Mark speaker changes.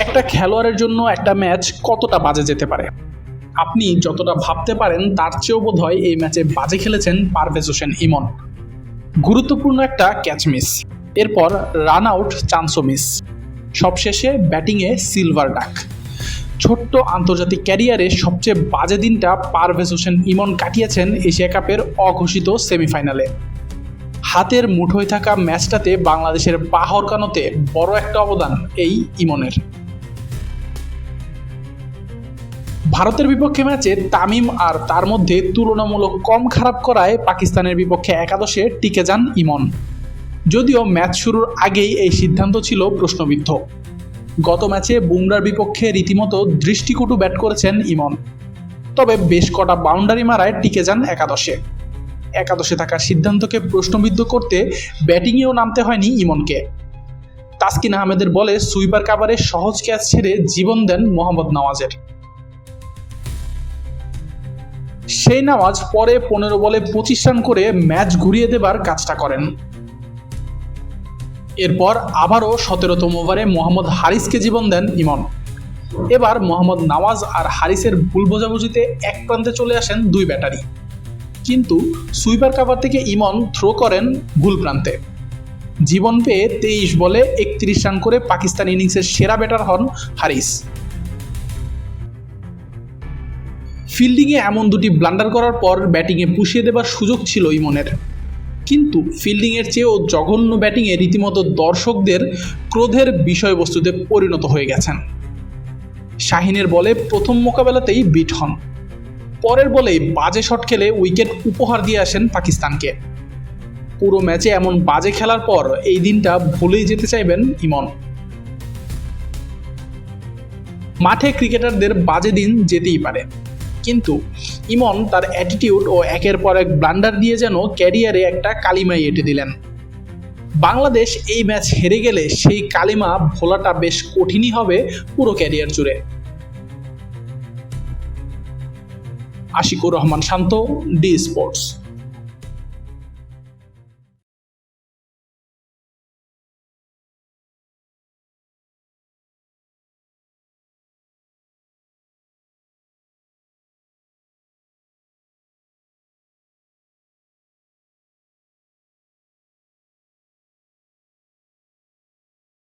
Speaker 1: একটা খেলোয়াড়ের জন্য একটা ম্যাচ কতটা বাজে যেতে পারে, আপনি যতটা ভাবতে পারেন তার চেয়েও বোধহয় এই ম্যাচে বাজে খেলেছেন পারভেজ হোসেন ইমন। গুরুত্বপূর্ণ একটা ক্যাচ মিস, এরপর রান আউট, চান্সও মিস, সবশেষে ব্যাটিংয়ে সিলভার ডাক। ছোট্ট আন্তর্জাতিক ক্যারিয়ারে সবচেয়ে বাজে দিনটা পারভেজ হোসেন ইমন কাটিয়েছেন এশিয়া কাপের অঘোষিত সেমিফাইনালে। হাতের মুঠোয় থাকা ম্যাচটাতে বাংলাদেশের পা হরকানোতে বড় একটা অবদান এই ইমনের। ভারতের বিপক্ষে ম্যাচে তামিম আর তার মধ্যে তুলনামূলক কম খারাপ করায় পাকিস্তানের বিপক্ষে একাদশে টিকে যান ইমন। যদিও ম্যাচ শুরুর আগেই এই সিদ্ধান্ত ছিল প্রশ্নবিদ্ধ। গত ম্যাচে বুমরার বিপক্ষে রীতিমতো দৃষ্টিকটু ব্যাট করেছেন ইমন, তবে বেশ কটা বাউন্ডারি মারায় টিকে যান একাদশে। একাদশে থাকার সিদ্ধান্তকে প্রশ্নবিদ্ধ করতে ব্যাটিংয়েও নামতে হয়নি ইমনকে। তাসকিন আহমেদের বলে সুইপার কাভারে সহজ ক্যাচ ছেড়ে জীবন দেন মোহাম্মদ নওয়াজের। সেই নওয়াজ পরে 15 বলে 25 রান করে ম্যাচ ঘুরিয়ে দেবার কাজটা করেন। এরপর আবারও 17তম ওভারে মোহাম্মদ হারিসকে জীবন দেন ইমন। এবার মোহাম্মদ নওয়াজ আর হারিসের ভুল বোঝাবুঝিতে এক প্রান্তে চলে আসেন দুই ব্যাটারি, কিন্তু সুইপার কাভার থেকে ইমন থ্রো করেন ভুল প্রান্তে। জীবন পেয়ে 23 বলে 31 রান করে পাকিস্তান ইনিংসের সেরা ব্যাটার হন হারিস। ফিল্ডিংয়ে এমন দুটি ব্লান্ডার করার পর ব্যাটিংয়ে পুষিয়ে দেবার সুযোগ ছিল ইমনের, কিন্তু ফিল্ডিংয়ের চেয়েও জঘন্য ব্যাটিংয়ে রীতিমতো দর্শকদের ক্রোধের বিষয়বস্তুতে পরিণত হয়ে গেছেন। শাহিনের বলে প্রথম মোকাবেলাতেই বিট হন, পরের বলেই বাজে শট খেলে উইকেট উপহার দিয়ে আসেন পাকিস্তানকে। পুরো ম্যাচে এমন বাজে খেলার পর এই দিনটা ভুলেই যেতে চাইবেন ইমন। মাঠে ক্রিকেটারদের বাজে দিন যেতেই পারে, কিন্তু ইমন তার অ্যাটিটিউড ও একের পর এক ব্লান্ডার দিয়ে যেন ক্যারিয়ারে একটা কালিমাই এঁটে দিলেন। বাংলাদেশ এই ম্যাচ হেরে গেলে সেই কালিমা ভোলাটা বেশ কঠিনই হবে পুরো ক্যারিয়ার জুড়ে। আশিকুর রহমান শান্ত, ডি স্পোর্টস।